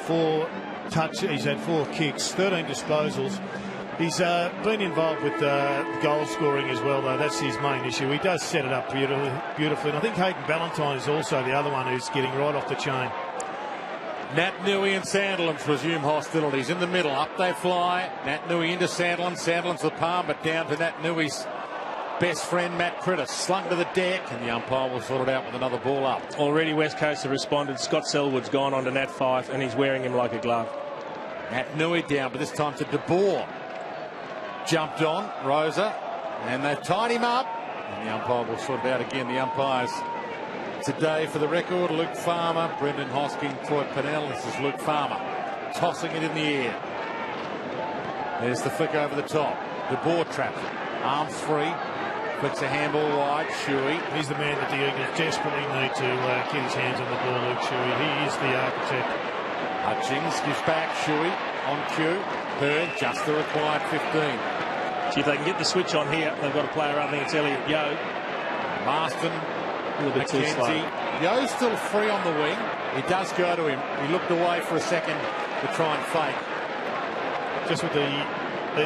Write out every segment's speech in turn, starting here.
4 touches. He's had 4 kicks, 13 disposals. He's been involved with goal scoring as well, though. That's his main issue. He does set it up beautifully. And I think Hayden Ballantyne is also the other one who's getting right off the chain. Nat Nui and Sandilands resume hostilities. In the middle, up they fly. Nat Nui into Sandilands. Sandilands the palm, but down to Nat Nui's best friend, Matt Critter. Slung to the deck, and the umpire will sort it out with another ball up. Already West Coast have responded. Scott Selwood's gone on to Nat Fife, and he's wearing him like a glove. Nat Nui down, but this time to De Boer. Jumped on, Rosa, and they've tied him up. And the umpire will sort it out again. The umpires today, for the record, Luke Farmer, Brendan Hosking, Troy Pennell. This is Luke Farmer tossing it in the air. There's the flick over the top. De Boer traps it. Arms free. Flicks a handball wide. Shuey. He's the man that the Eagles desperately need to get his hands on the ball, Luke Shuey. He is the architect. Hutchings gives back. Shuey on cue. Hearn just the required 15. See if they can get the switch on here. They've got a player, I think it's Elliot Yeo. Marston. A little bit too slow. Yo's still free on the wing. He does go to him. He looked away for a second to try and fake. Just what the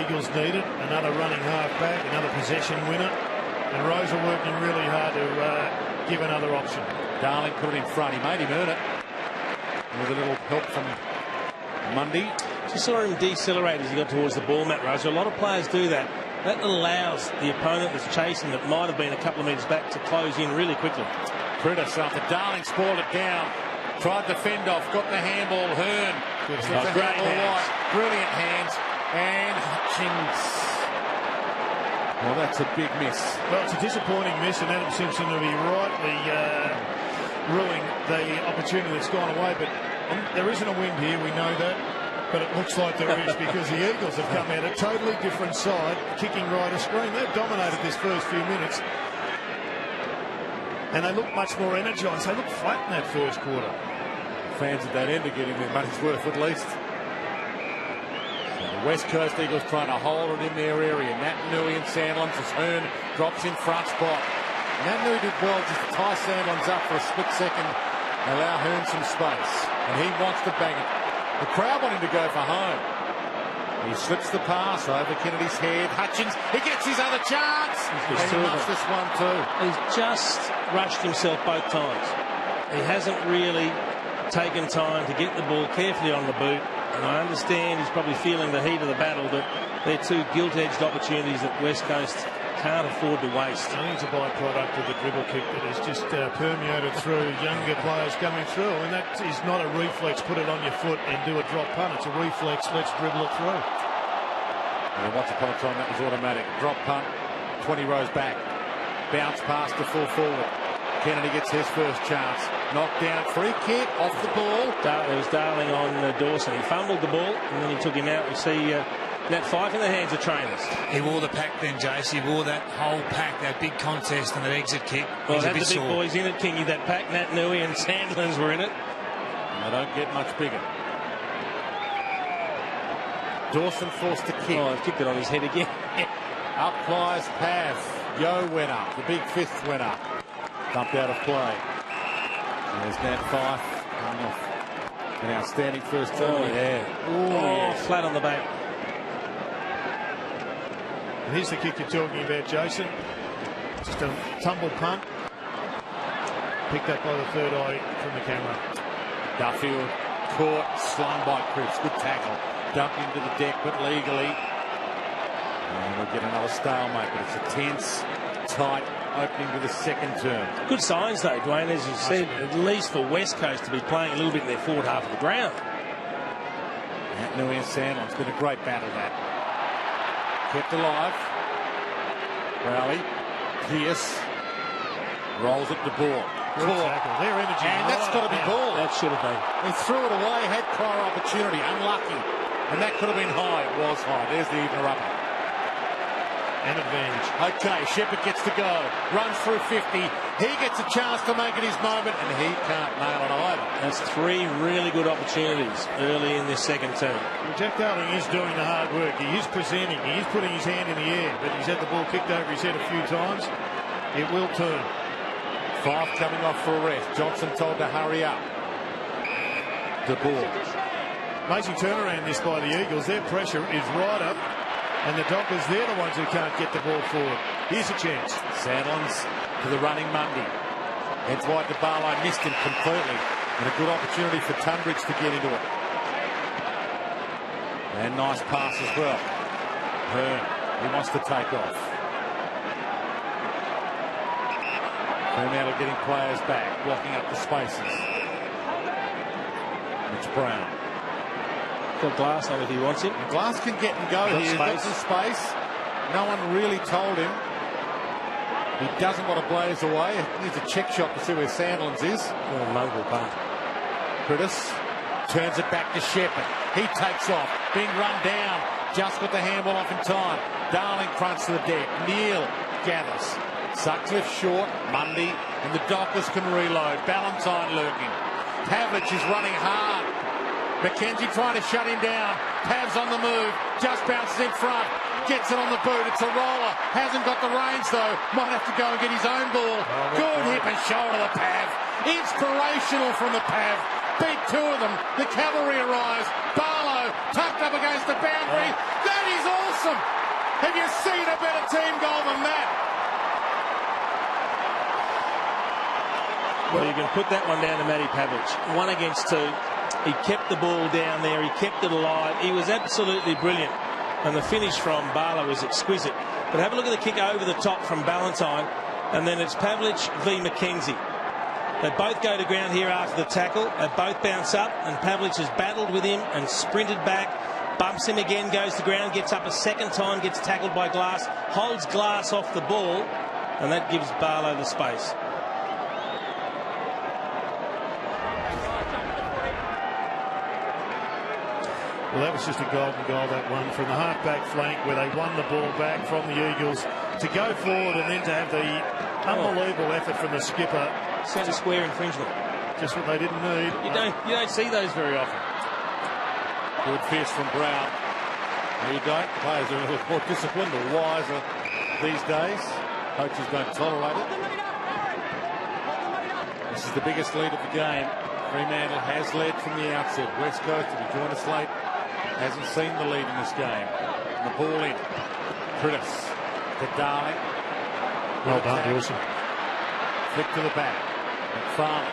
Eagles needed. Another running half-back, another possession winner. And Rosa working really hard to give another option. Darling put it in front. He made him earn it. With a little help from Mundy. Just saw him decelerate as he got towards the ball, Matt Rosa. A lot of players do that. That allows the opponent that's chasing that might have been a couple of metres back to close in really quickly. Critter after Darling spoiled it down. Tried to fend off. Got the handball. Hearn. Great hands. Brilliant hands. And Hutchings. Well, that's a big miss. Well, it's a disappointing miss, and Adam Simpson will be rightly ruling the opportunity that's gone away. But there isn't a wind here, we know that. But it looks like there is, because the Eagles have come out a totally different side, kicking right a screen. They've dominated this first few minutes. And they look much more energised. They look flat in that first quarter. Fans at that end are getting their money's worth at least. So the West Coast Eagles trying to hold it in their area. Nat Nui and Sandilands as Hearn drops in front spot. Nat Nui did well just to tie Sandilands up for a split second and allow Hearn some space. And he wants to bang it. The crowd want him to go for home. He slips the pass over Kennedy's head. Hutchings, he gets his other chance. And he muffs this one too. He's just rushed himself both times. He hasn't really taken time to get the ball carefully on the boot. And I understand he's probably feeling the heat of the battle, but they're 2 gilt-edged opportunities that West Coast can't afford to waste. I think it's a byproduct of the dribble kick that has just permeated through younger players coming through, and that is not a reflex, put it on your foot and do a drop punt. It's a reflex, let's dribble it through. And once upon a time that was automatic. Drop punt, 20 rows back. Bounce pass to full forward. Kennedy gets his first chance. Knocked down, free kick, off the ball. There was Darling on Dawson. He fumbled the ball, and then he took him out. We see Nat Fife in the hands of trainers. He wore the pack then, Jace. He wore that whole pack, that big contest and that exit kick. Well, He's had a bit the big sore. boys in it, Kingy. That pack, Nat Nui and Sandilands were in it. And they don't get much bigger. Dawson forced to kick. Oh, he's kicked it on his head again. Up flies Pav. Yo went up. The big fifth went up. Dumped out of play. There's Nat Fife. An outstanding first turn. Oh, yeah. Oh, Flat on the back. And here's the kick you're talking about, Jason. Just a tumble punt. Picked up by the third eye from the camera. Duffield caught, slung by Cripps. Good tackle. Dumped into the deck, but legally. And we'll get another stalemate, but it's a tense, tight opening to the second term. Good signs, though, Dwayne, as you said, at least for West Coast to be playing a little bit in their forward half of the ground. Nat Nui and Sandilands. It's been a great battle, that. Kept alive. Rowley. Pierce. Rolls it to ball. Good tackle. Their energy. And that's got to be ball. That should have been. He threw it away, had prior opportunity. Unlucky. And that could have been high. It was high. There's the even upper. An advantage. Okay, Shepherd gets to go. Runs through 50. He gets a chance to make it his moment, and he can't nail it either. That's 3 really good opportunities early in this second term. Well, Jack Darling is doing the hard work. He is presenting. He is putting his hand in the air, but he's had the ball kicked over his head a few times. It will turn. Fife coming off for a rest. Johnson told to hurry up. De Boer. Amazing turnaround this by the Eagles. Their pressure is right up, and the Dockers, they're the ones who can't get the ball forward. Here's a chance. Sandilands to the running Mundy. Heads wide to Barlow, missed him completely. And a good opportunity for Tunbridge to get into it. And nice pass as well. Hearn, he wants to take off. Fremantle getting players back, blocking up the spaces. Mitch Brown. Got Glass on if he wants it. Glass can get and go here. He's got some space. No one really told him. He doesn't want to blaze away. He needs a check shot to see where Sandilands is. Oh, mongrel punt. Critis turns it back to Shepherd. He takes off, being run down. Just got the handball off in time. Darling fronts to the deck. Neal gathers. Sutcliffe short. Mundy and the Dockers can reload. Ballantyne lurking. Pavlich is running hard. McKenzie trying to shut him down. Pav's on the move. Just bounces in front. Gets it on the boot. It's a roller. Hasn't got the range though. Might have to go and get his own ball. Good hip and shoulder to the Pav. Inspirational from the Pav. Beat two of them. The cavalry arrives. Barlow tucked up against the boundary. That is awesome. Have you seen a better team goal than that? Well, you can put that one down to Matty Pavlich. 1 against 2. He kept the ball down there. He kept it alive. He was absolutely brilliant. And the finish from Barlow was exquisite. But have a look at the kick over the top from Ballantyne. And then it's Pavlich v McKenzie. They both go to ground here after the tackle. They both bounce up. And Pavlich has battled with him and sprinted back. Bumps him again, goes to ground, gets up a second time, gets tackled by Glass. Holds Glass off the ball. And that gives Barlow the space. Well, that was just a golden goal, that one, from the half-back flank where they won the ball back from the Eagles to go forward and then to have the unbelievable effort from the skipper. Centre square infringement. Just what they didn't need. You don't see those very often. Good fist from Brown. No, you don't. Players are a little more disciplined or wiser these days. Coaches don't tolerate it. This is the biggest lead of the game. Fremantle has led from the outset. West Coast, if you join us late, hasn't seen the lead in this game. And the ball in. Critis to Darling. Well done, Wilson. Flick to the back. McFarlane.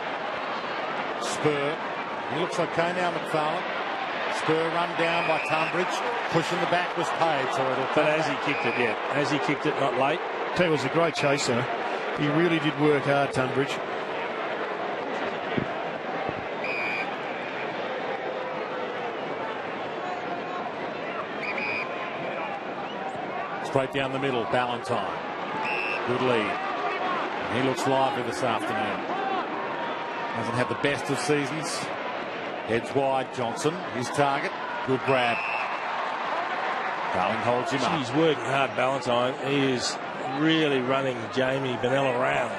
Spur. He looks okay now, McFarlane. Spur run down by Tunbridge. Pushing the back was paid, so it'll. But as he kicked it, yeah. As he kicked it, not late. Tell you, it was a great chaser. He really did work hard, Tunbridge. Straight down the middle, Ballantyne. Good lead. And he looks lively this afternoon. Hasn't had the best of seasons. Heads wide, Johnson, his target. Good grab. Darling holds him up. He's working hard, Ballantyne. He is really running Jamie Bennell around.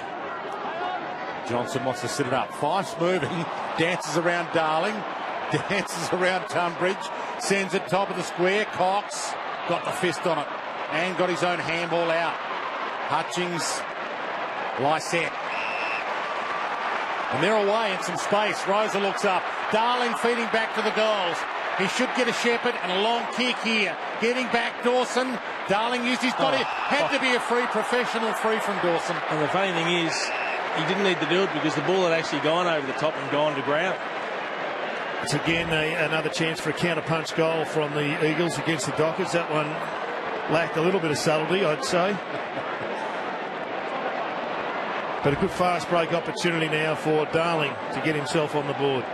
Johnson wants to sit it up. Fife's moving. Dances around Darling. Dances around Tunbridge. Sends it top of the square. Cox got the fist on it. And got his own handball out. Hutchings, Lysette. And they're away in some space. Rosa looks up. Darling feeding back to the goals. He should get a Shepherd and a long kick here. Getting back Dawson. Darling used his body. Had to be a free, professional free from Dawson. And the funny thing is, he didn't need to do it because the ball had actually gone over the top and gone to ground. It's again another chance for a counter-punch goal from the Eagles against the Dockers. That one lacked a little bit of subtlety, I'd say. But a good fast break opportunity now for Darling to get himself on the board.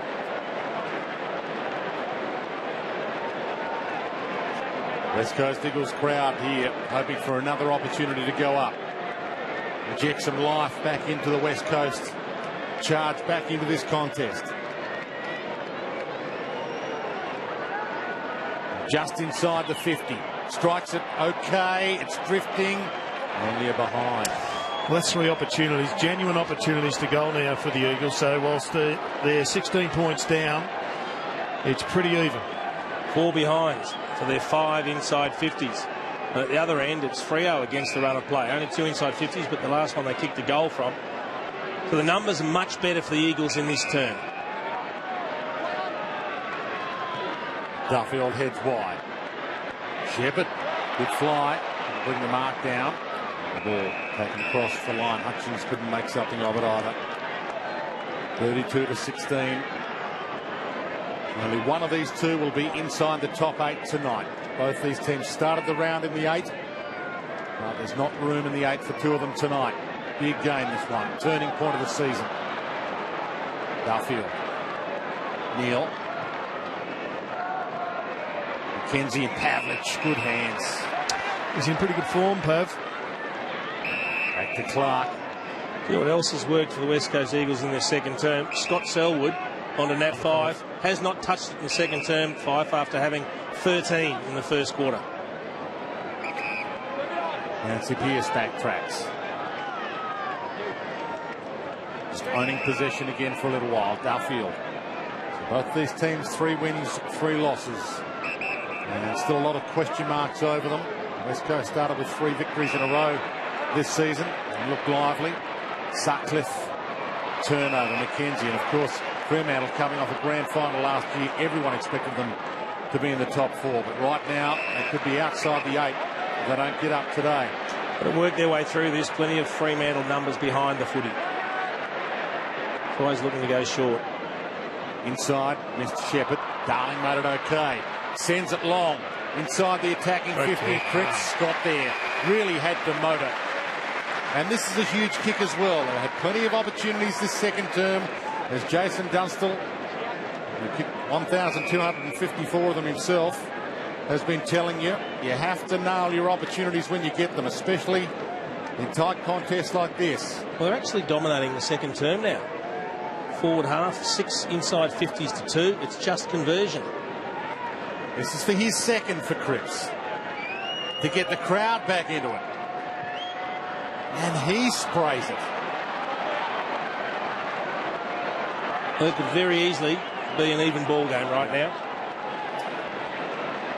West Coast Eagles crowd here hoping for another opportunity to go up. Inject some life back into the West Coast. Charge back into this contest. Just inside the 50. Strikes it okay. It's drifting. And you're behind. Well, that's 3 opportunities, genuine opportunities to goal now for the Eagles. So whilst they're 16 points down, it's pretty even. 4 behinds for their 5 inside 50s. And at the other end, it's Freo against the run of play. Only 2 inside 50s, but the last one they kicked a goal from. So the numbers are much better for the Eagles in this turn. Duffield heads wide. Shepherd, good fly, bring the mark down. The ball taken across the line. Hutchins couldn't make something of it either. 32-16. Only one of these two will be inside the top 8 tonight. Both these teams started the round in the 8. But there's not room in the 8 for two of them tonight. Big game, this one. Turning point of the season. Duffield. Neal. McKenzie and Pavlich. Good hands. He's in pretty good form, Pav. Back to Clark. You know what else has worked for the West Coast Eagles in their second term? Scott Selwood onto nat 5. Has not touched it in the second term, Fife, after having 13 in the first quarter. Nancy Pearce backtracks. Just owning possession again for a little while. Duffield. So both these teams 3 wins, 3 losses. And still a lot of question marks over them. West Coast started with 3 victories in a row this season and looked lively. Sutcliffe, turnover, McKenzie, and of course Fremantle coming off a grand final last year. Everyone expected them to be in the top 4, but right now they could be outside the 8 if they don't get up today. But to work their way through this, plenty of Fremantle numbers behind the footy. Always looking to go short. Inside, Mr. Shepherd. Darling made it okay. Sends it long. Inside the attacking 50. Cripps got there. Really had to motor. And this is a huge kick as well. They had plenty of opportunities this second term, as Jason Dunstall, who kicked 1,254 of them himself, has been telling you, you have to nail your opportunities when you get them, especially in tight contests like this. Well, they're actually dominating the second term now. Forward half, 6 inside 50s to 2. It's just conversion. This is for his second for Cripps, to get the crowd back into it. And he sprays it. Well, it could very easily be an even ball game right now.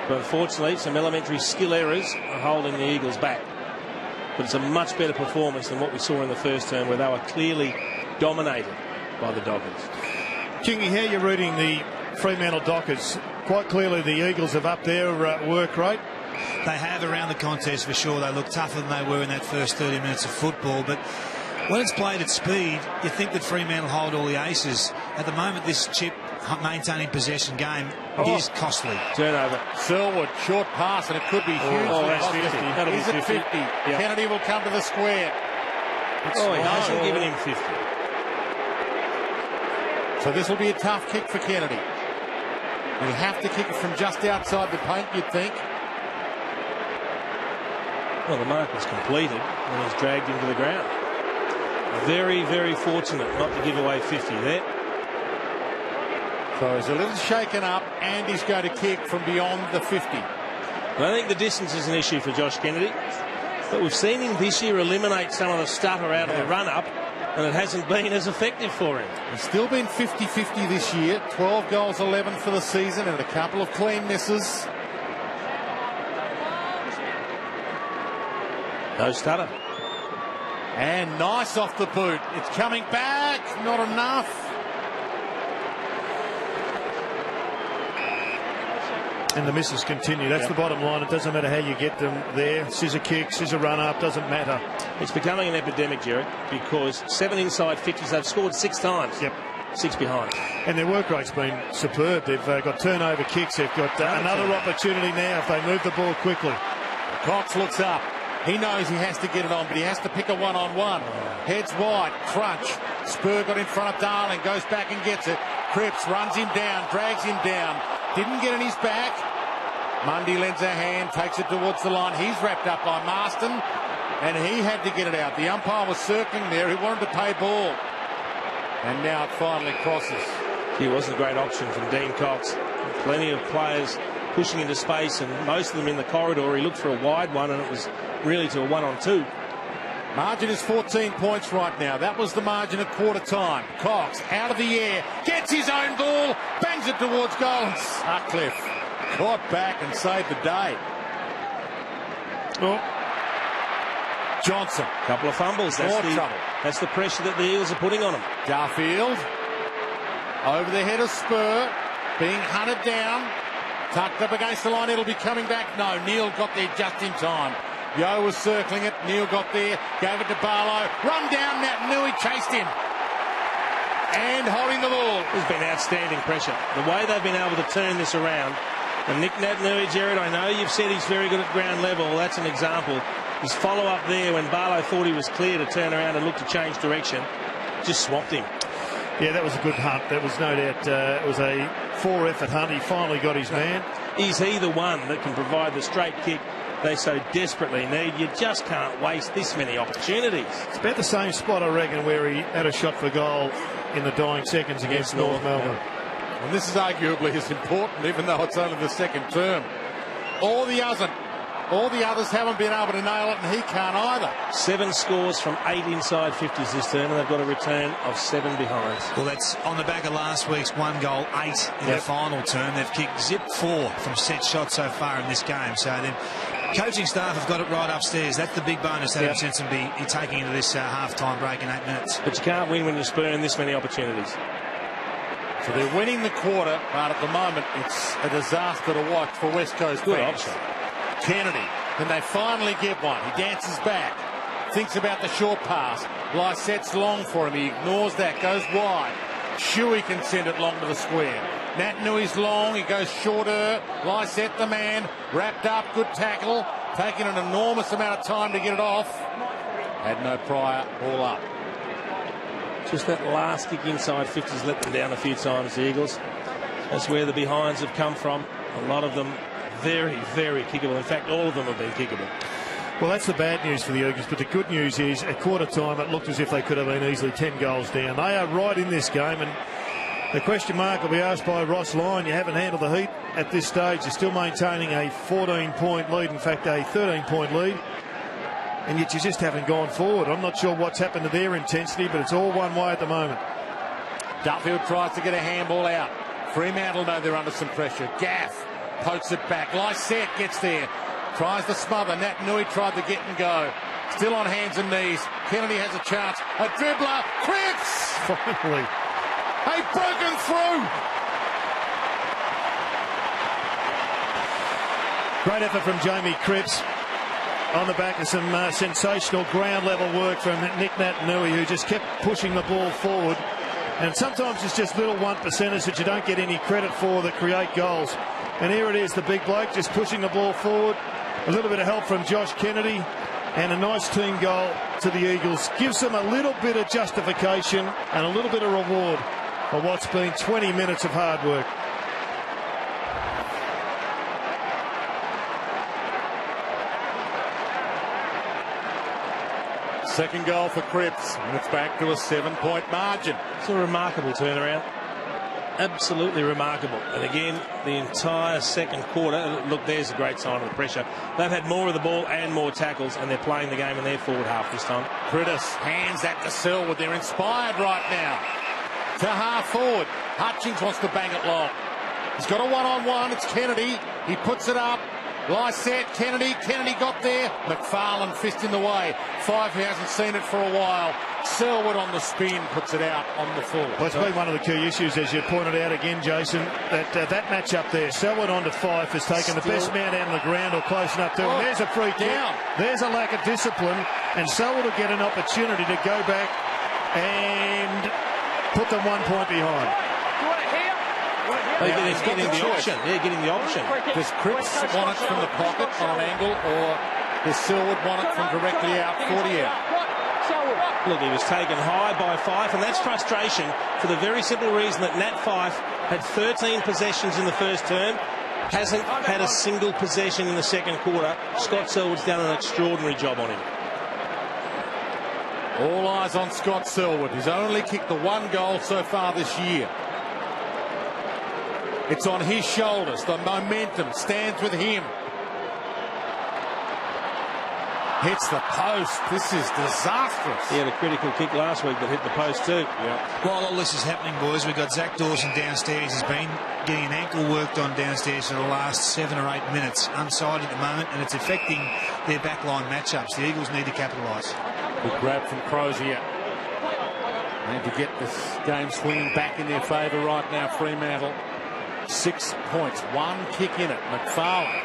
But unfortunately, some elementary skill errors are holding the Eagles back. But it's a much better performance than what we saw in the first term, where they were clearly dominated by the Dockers. Kingy, how are you reading the Fremantle Dockers? Quite clearly the Eagles have upped their work rate. They have around the contest for sure. They look tougher than they were in that first 30 minutes of football. But when it's played at speed, you think that Fremantle hold all the aces. At the moment, this chip maintaining possession game is costly. Turnover. Selwood, short pass, and it could be huge. Oh, that's 50. That'll Is be it 50? 50? Yeah. Kennedy will come to the square. He hasn't given him 50. So this will be a tough kick for Kennedy. He'll have to kick it from just outside the paint, you'd think. Well, the mark was completed and he's dragged into the ground. Very, very fortunate not to give away 50 there. So he's a little shaken up, and he's going to kick from beyond the 50. And I think the distance is an issue for Josh Kennedy. But we've seen him this year eliminate some of the stutter out of the run-up, and it hasn't been as effective for him. He's still been 50-50 this year. 12 goals, 11 for the season, and a couple of clean misses. No stutter. And nice off the boot. It's coming back. Not enough. And the misses continue. That's the bottom line. It doesn't matter how you get them there. Scissor kick, scissor run up, doesn't matter. It's becoming an epidemic, Jared, because 7 inside 50s, they've scored 6 times. Yep. 6 behind. And their work rate's been superb. They've got turnover kicks. They've got another opportunity now if they move the ball quickly. Cox looks up. He knows he has to get it on, but he has to pick a one-on-one. Heads wide, crunch. Spur got in front of Darling, goes back and gets it. Cripps runs him down, drags him down. Didn't get in his back. Mundy lends a hand, takes it towards the line. He's wrapped up by Marston, and he had to get it out. The umpire was circling there. He wanted to pay ball. And now it finally crosses. He wasn't a great option from Dean Cox. Plenty of players pushing into space, and most of them in the corridor. He looked for a wide one, and it was really to a 1-on-2. Margin is 14 points right now. That was the margin at quarter time. Cox out of the air, gets his own ball, bangs it towards goal, and Sutcliffe caught back and saved the day. Oh. Johnson. Couple of fumbles. That's the pressure that the Eagles are putting on him. Duffield over the head of Spur, being hunted down. Tucked up against the line. It'll be coming back. No, Neil got there just in time. Yo was circling it. Neil got there. Gave it to Barlow. Run down Nat Nui. Chased him. And holding the ball. There's been outstanding pressure. The way they've been able to turn this around. And Nick Nat-Nui, Jared, I know you've said he's very good at ground level. That's an example. His follow-up there when Barlow thought he was clear to turn around and look to change direction, just swamped him. Yeah, that was a good hunt. That was no doubt. It was a 4-effort hunt. He finally got his man. Is he the one that can provide the straight kick they so desperately need? You just can't waste this many opportunities. It's about the same spot, I reckon, where he had a shot for goal in the dying seconds against North Melbourne. And this is arguably as important, even though it's only the second term. All the others haven't been able to nail it, and he can't either. 7 scores from 8 inside 50s this term, and they've got a return of 7 behinds. Well, that's on the back of last week's 1 goal, 8 in the final term. They've kicked 4 from set shots so far in this game. So the coaching staff have got it right upstairs. That's the big bonus that Simpson be taking into this half-time break in 8 minutes. But you can't win when you spurn this many opportunities. So they're winning the quarter, but at the moment it's a disaster to watch for West Coast Good fans. option. Kennedy, then they finally get one. He dances back, thinks about the short pass. Lysette's long for him. He ignores that, goes wide. Shuey can send it long to the square. Nat Nui's long, he goes shorter. Lysette, the man, wrapped up, good tackle, taking an enormous amount of time to get it off. Had no prior, all up. Just that last kick inside 50's let them down a few times, the Eagles. That's where the behinds have come from. A lot of them very, very kickable. In fact, all of them have been kickable. Well, that's the bad news for the Eagles, but the good news is at quarter time it looked as if they could have been easily 10 goals down. They are right in this game, and the question mark will be asked by Ross Lyon. You haven't handled the heat at this stage. You're still maintaining a 14-point lead, in fact a 13-point lead, and yet you just haven't gone forward. I'm not sure what's happened to their intensity, but it's all one way at the moment. Duffield tries to get a handball out. Fremantle know they're under some pressure. Gaff pokes it back. Lysette gets there. Tries to smother. Nat Nui tried to get and go. Still on hands and knees. Kennedy has a chance. A dribbler. Cripps! Finally. They've broken through. Great effort from Jamie Cripps on the back of some sensational ground level work from Nick Nat Nui, who just kept pushing the ball forward. And sometimes it's just little 1%ers that you don't get any credit for that create goals. And here it is, the big bloke just pushing the ball forward. A little bit of help from Josh Kennedy and a nice team goal to the Eagles. Gives them a little bit of justification and a little bit of reward for what's been 20 minutes of hard work. Second goal for Cripps, and it's back to a 7-point margin. It's a remarkable turnaround. Absolutely remarkable. And again, the entire second quarter, look, there's a great sign of the pressure. They've had more of the ball and more tackles, and they're playing the game in their forward half this time. Critis hands that to Selwood. They're inspired right now. To half forward. Hutchings wants to bang it long. He's got a one-on-one. It's Kennedy. He puts it up. Lysette, Kennedy got there. McFarlane fist in the way. Five, who hasn't seen it for a while. Selwood on the spin, puts it out on the full. Well, it's been one of the key issues, as you pointed out again, Jason, that match up there. Selwood onto Fife has taken the best man out of the ground or close enough to him. There's a free kick. There's a lack of discipline, and Selwood will get an opportunity to go back and put them 1 point behind. He's getting the option. Yeah, getting the option. Does Cripps want it from the pocket on an angle, or does Selwood want it from directly out, 40 out? Look, he was taken high by Fife, and that's frustration for the very simple reason that Nat Fife had 13 possessions in the first term, hasn't had a single possession in the second quarter. Scott Selwood's done an extraordinary job on him. All eyes on Scott Selwood. He's only kicked the 1 goal so far this year. It's on his shoulders. The momentum stands with him. Hits the post. This is disastrous. He had a critical kick last week that hit the post too. Yeah. While all this is happening, boys, we've got Zach Dawson downstairs. He's been getting an ankle worked on downstairs for the last 7 or 8 minutes. Unsigned at the moment, and it's affecting their backline matchups. The Eagles need to capitalise. Good grab from Crozier. Need to get this game swinging back in their favour right now, Fremantle. 6 points, 1 kick in it. McFarlane,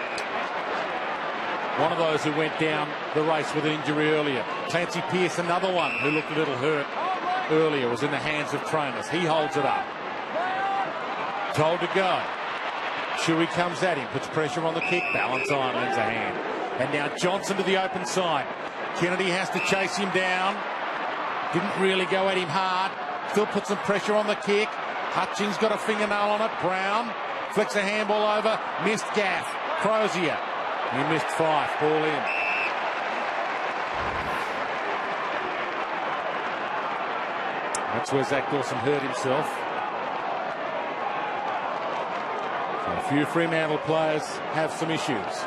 one of those who went down the race with an injury earlier. Clancy Pearce, another one who looked a little hurt earlier, was in the hands of trainers. He holds it up. Told to go. Shuey comes at him, puts pressure on the kick. Ballantyne lends a hand. And now Johnson to the open side. Kennedy has to chase him down. Didn't really go at him hard. Still puts some pressure on the kick. Hutchings got a fingernail on it. Brown flicks a handball over. Missed Gaff. Crozier. He missed Fife. Ball in. That's where Zach Dawson hurt himself. So a few Fremantle players have some issues.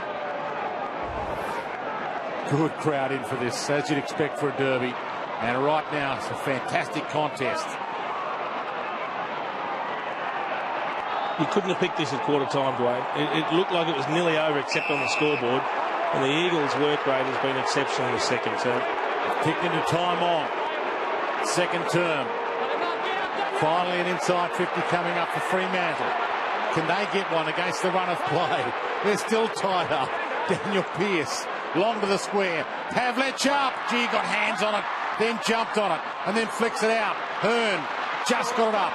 Good crowd in for this, as you'd expect for a derby. And right now, it's a fantastic contest. You couldn't have picked this at quarter time, Dwayne. It looked like it was nearly over except on the scoreboard. And the Eagles' work rate has been exceptional in the second term. Kicked into time on. Second term. Finally an inside 50 coming up for Fremantle. Can they get one against the run of play? They're still tied up. Daniel Pearce long to the square. Pavlich up. Gee, got hands on it. Then jumped on it. And then flicks it out. Hearn just got it up.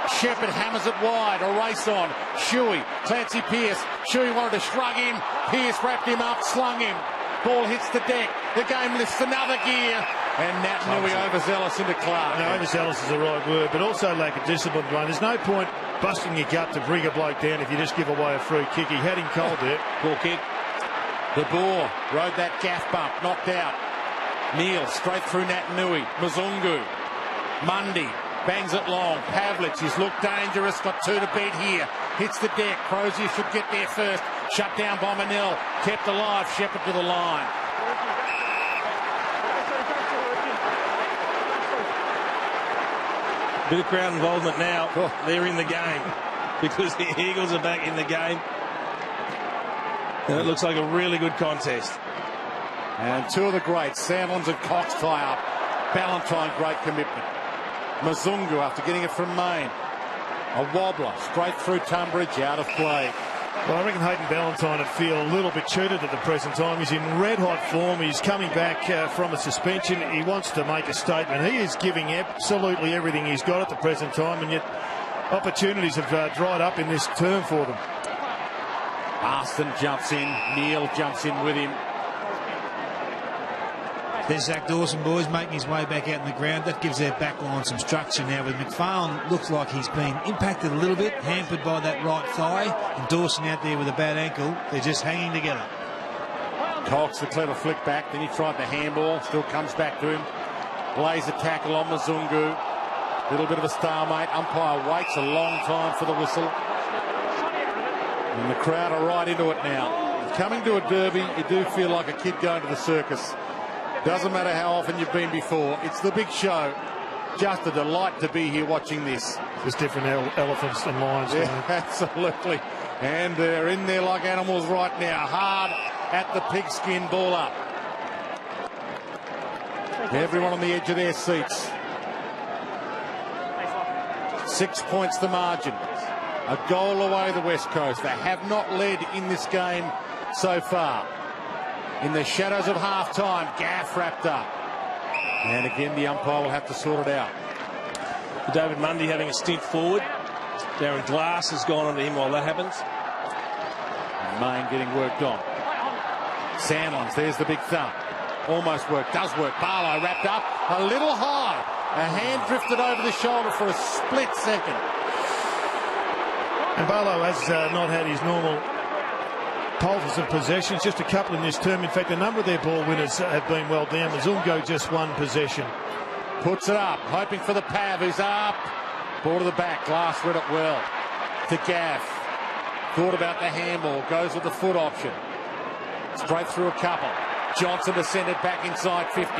Shepherd hammers it wide. A race on. Shuey. Clancy Pearce. Shuey wanted to shrug him. Pearce wrapped him up. Slung him. Ball hits the deck. The game lifts another gear. And Nat Nui overzealous into Clark. No, overzealous is the right word, but also lack of discipline, Dwayne. There's no point busting your gut to bring a bloke down if you just give away a free kick. He had him cold there. Ball kick. The Boer rode that gaff bump, knocked out. Neal straight through Nat Nui. Mzungu. Mundy bangs it long. Pavlich, he's looked dangerous, got 2 to beat here. Hits the deck. Crozier should get there first. Shut down by Manil. Kept alive. Shepherd to the line. Bit of crowd involvement now. They're in the game because the Eagles are back in the game. And it looks like a really good contest. And 2 of the greats, Sandilands and Cox, tie up. Ballantyne, great commitment. Mzungu after getting it from Main. A wobbler straight through Tunbridge, out of play. Well, I reckon Hayden Ballantyne would feel a little bit cheated at the present time. He's in red-hot form. He's coming back from a suspension. He wants to make a statement. He is giving absolutely everything he's got at the present time, and yet opportunities have dried up in this term for them. Marston jumps in. Neal jumps in with him. There's Zach Dawson, boys, making his way back out in the ground. That gives their back line some structure now. With McFarlane, looks like he's been impacted a little bit, hampered by that right thigh. And Dawson out there with a bad ankle. They're just hanging together. Cox, the clever flick back. Then he tried the handball. Still comes back to him. Lays a tackle on Mzungu. Little bit of a stalemate. Umpire waits a long time for the whistle. And the crowd are right into it now. Coming to a derby, you do feel like a kid going to the circus. Doesn't matter how often you've been before. It's the big show. Just a delight to be here watching this. There's different elephants and lions. Yeah, absolutely. And they're in there like animals right now. Hard at the pigskin, ball up. Everyone on the edge of their seats. 6 points the margin. A goal away the West Coast. They have not led in this game so far. In the shadows of half-time, Gaff wrapped up. And again, the umpire will have to sort it out. David Mundy having a stint forward. Darren Glass has gone onto him while that happens. And Main getting worked on. Sandilands, there's the big thump. Almost worked, does work. Barlow wrapped up, a little high. A hand drifted over the shoulder for a split second. And Barlow has not had his normal pulses of possessions, just a couple in this term. In fact, a number of their ball winners have been well down. Mzungu just one possession. Puts it up, hoping for the Pav, who's up. Ball to the back, Glass read it well. To Gaff. Thought about the handball, goes with the foot option. Straight through a couple. Johnson descended back inside 50.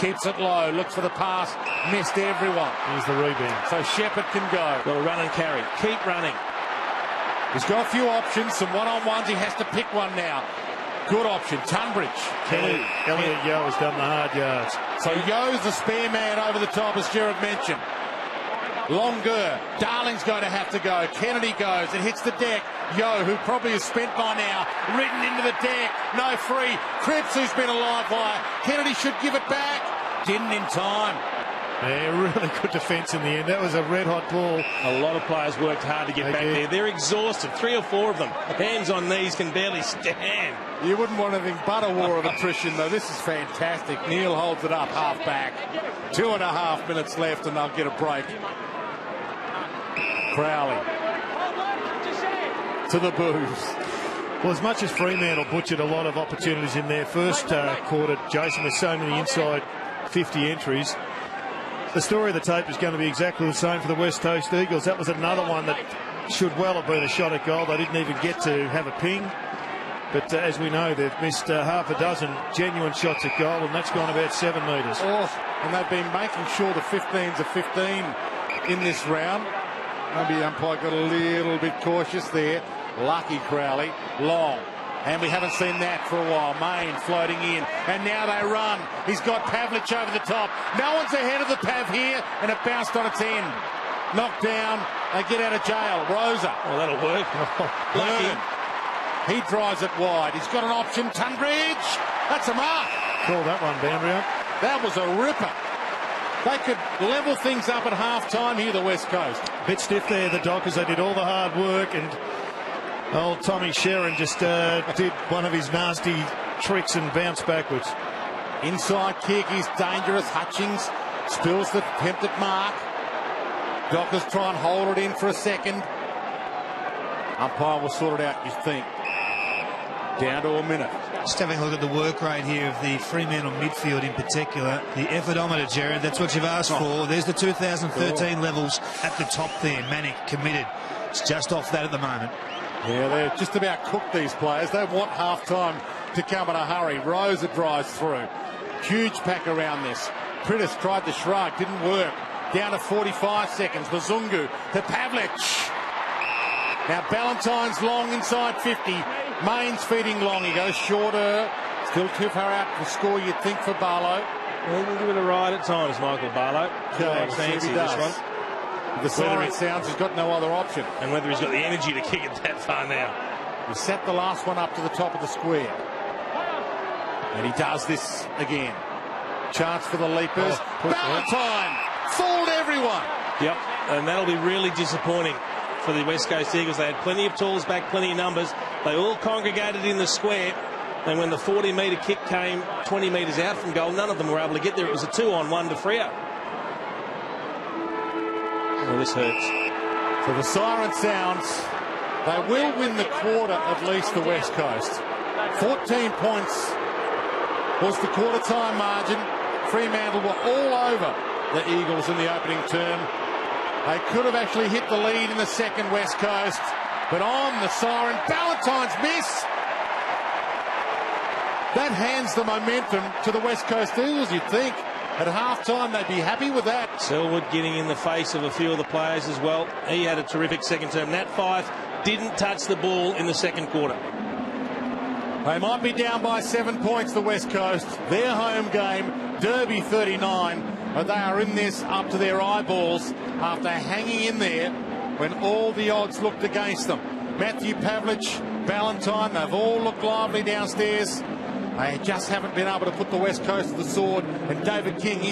Keeps it low, looks for the pass, missed everyone. Here's the rebound. So Shepherd can go. Got to run and carry. Keep running. He's got a few options, some one-on-ones. He has to pick one now. Good option. Tunbridge. Elliot Yeo has done the hard yards. So Yeo's the spare man over the top, as Gerard mentioned. Longer. Darling's going to have to go. Kennedy goes. It hits the deck. Yo, who probably is spent by now, ridden into the deck. No free. Cripps, who's been a live wire. Kennedy should give it back. Didn't in time. Yeah, really good defence in the end. That was a red-hot ball. A lot of players worked hard to get back there. They're exhausted. 3 or 4 of them. Hands on knees, can barely stand. You wouldn't want anything but a war of attrition, though. This is fantastic. Neil holds it up, half back. 2.5 minutes left, and they'll get a break. Crowley to the boos. Well, as much as Fremantle butchered a lot of opportunities in their first quarter, Jason, with so many inside 50 entries, the story of the tape is going to be exactly the same for the West Coast Eagles. That was another one that should well have been a shot at goal. They didn't even get to have a ping. But as we know, they've missed half a dozen genuine shots at goal, and that's gone about 7 metres. Oh, and they've been making sure the 15s are 15 in this round. Maybe the umpire got a little bit cautious there. Lucky Crowley. Long. And we haven't seen that for a while. Main floating in. And now they run. He's got Pavlich over the top. No one's ahead of the Pav here. And it bounced on its end. Knocked down. They get out of jail. Rosa. Well, that'll work. Lucky. He drives it wide. He's got an option. Tunbridge. That's a mark. Call that one, boundary. That was a ripper. They could level things up at half-time here, the West Coast. Bit stiff there, the Dockers. They did all the hard work, and old Tommy Sherrin just did one of his nasty tricks and bounced backwards. Inside kick is dangerous. Hutchings spills the attempted mark. Dockers try and hold it in for a second. Umpire will sort it out, you think. Down to a minute. Just having a look at the work rate here of the Fremantle midfield in particular. The effortometer, Jared, that's what you've asked for. There's the 2013 levels at the top there. Manic, committed. It's just off that at the moment. Yeah, they're just about cooked, these players. They want half-time to come in a hurry. Rosa drives through. Huge pack around this. Prittis tried the shrug, didn't work. Down to 45 seconds. Mazungu to Pavlich. Now Ballantyne's long inside 50. Main's feeding long. He goes shorter. Still too far out for score, you'd think, for Barlow. Well, he can give it a ride at times, Michael Barlow. Okay, fancy he this does. one. The siren sounds, he's got no other option. And whether he's got the energy to kick it that far now. He set the last one up to the top of the square. And he does this again. Chance for the leapers. Ballantyne fooled everyone. Yep, and that'll be really disappointing for the West Coast Eagles. They had plenty of tools back, plenty of numbers. They all congregated in the square. And when the 40-metre kick came 20 metres out from goal, none of them were able to get there. It was a 2-on-1 to Freo. Oh, this hurts. So the siren sounds. They will win the quarter, at least the West Coast. 14 points was the quarter-time margin. Fremantle were all over the Eagles in the opening term. They could have actually hit the lead in the second, West Coast. But on the siren, Ballantyne's miss. That hands the momentum to the West Coast Eagles, you'd think. At half-time, they'd be happy with that. Selwood getting in the face of a few of the players as well. He had a terrific second term. Nat Fyfe didn't touch the ball in the second quarter. They might be down by 7 points, the West Coast. Their home game, Derby 39. But they are in this up to their eyeballs after hanging in there when all the odds looked against them. Matthew Pavlich, Ballantyne, they've all looked lively downstairs. They just haven't been able to put the West Coast to the sword. And David King